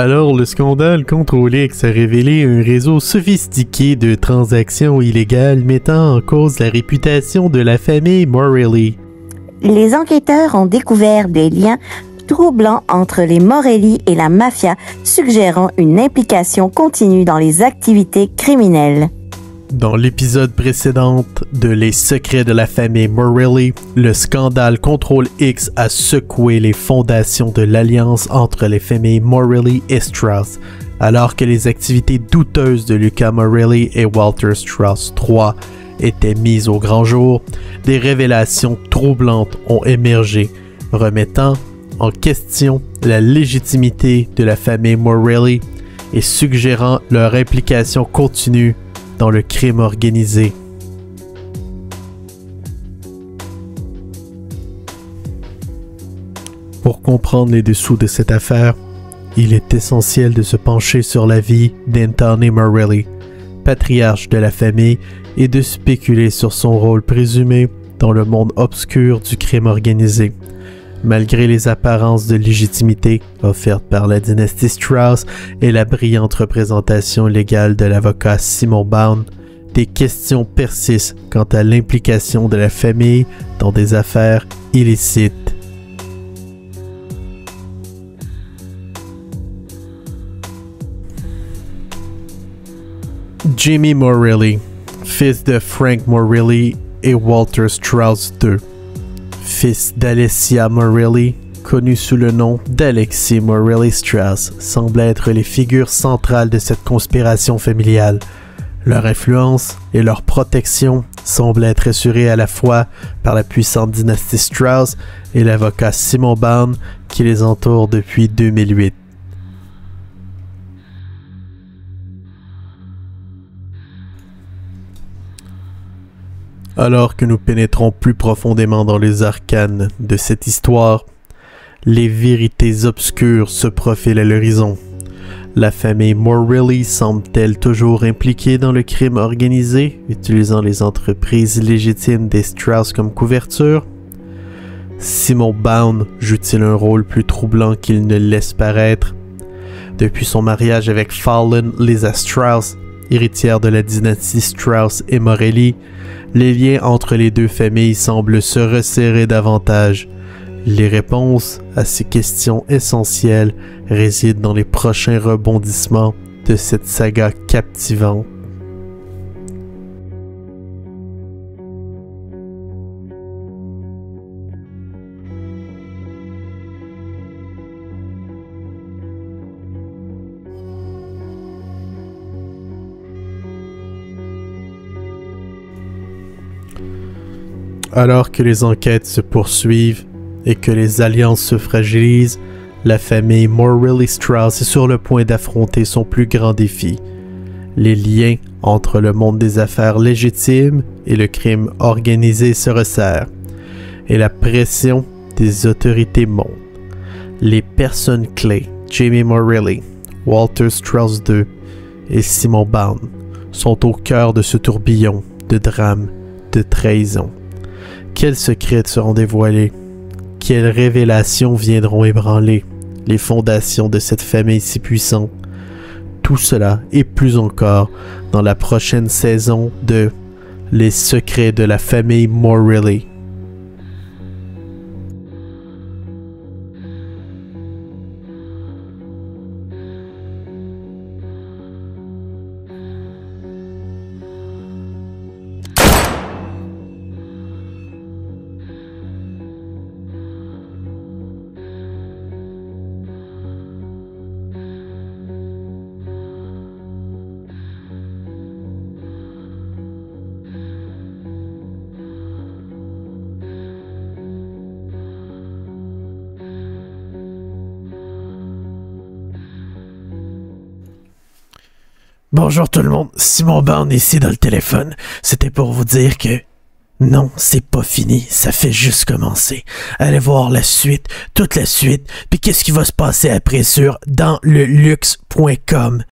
Alors, le scandale contre X a révélé un réseau sophistiqué de transactions illégales mettant en cause la réputation de la famille Morelli. Les enquêteurs ont découvert des liens troublants entre les Morelli et la mafia, suggérant une implication continue dans les activités criminelles. Dans l'épisode précédent de Les secrets de la famille Morelli, le scandale Contrôle X a secoué les fondations de l'alliance entre les familles Morelli et Strauss, alors que les activités douteuses de Luca Morelli et Walter Strauss III étaient mises au grand jour. Des révélations troublantes ont émergé, remettant en question la légitimité de la famille Morelli et suggérant leur implication continue dans le crime organisé. Pour comprendre les dessous de cette affaire, il est essentiel de se pencher sur la vie d'Anthony Morelli, patriarche de la famille, et de spéculer sur son rôle présumé dans le monde obscur du crime organisé. Malgré les apparences de légitimité offertes par la dynastie Strauss et la brillante représentation légale de l'avocat Simon Bowne, des questions persistent quant à l'implication de la famille dans des affaires illicites. Jimmy Morelli, fils de Frank Morelli et Walter Strauss II. Fils d'Alessia Morelli, connu sous le nom d'Alexis Morelli Strauss, semble être les figures centrales de cette conspiration familiale. Leur influence et leur protection semblent être assurées à la fois par la puissante dynastie Strauss et l'avocat Simon Bowne qui les entoure depuis 2008. Alors que nous pénétrons plus profondément dans les arcanes de cette histoire, les vérités obscures se profilent à l'horizon. La famille Morelli semble-t-elle toujours impliquée dans le crime organisé, utilisant les entreprises légitimes des Strauss comme couverture? Simon Bowne joue-t-il un rôle plus troublant qu'il ne laisse paraître? Depuis son mariage avec Fallon Lisa Strauss, héritière de la dynastie Strauss et Morelli, les liens entre les deux familles semblent se resserrer davantage. Les réponses à ces questions essentielles résident dans les prochains rebondissements de cette saga captivante. Alors que les enquêtes se poursuivent et que les alliances se fragilisent, la famille Morelli Strauss est sur le point d'affronter son plus grand défi. Les liens entre le monde des affaires légitimes et le crime organisé se resserrent, et la pression des autorités monte. Les personnes clés, Jamie Morelli, Walter Strauss II et Simon Bowne, sont au cœur de ce tourbillon de drame, de trahison. Quels secrets seront dévoilés? Quelles révélations viendront ébranler les fondations de cette famille si puissante? Tout cela et plus encore dans la prochaine saison de Les secrets de la famille Morelli. Bonjour tout le monde, Simon Bowne ici dans le téléphone. C'était pour vous dire que non, c'est pas fini, ça fait juste commencer. Allez voir la suite, toute la suite, puis qu'est-ce qui va se passer après sur dansleluxe.com.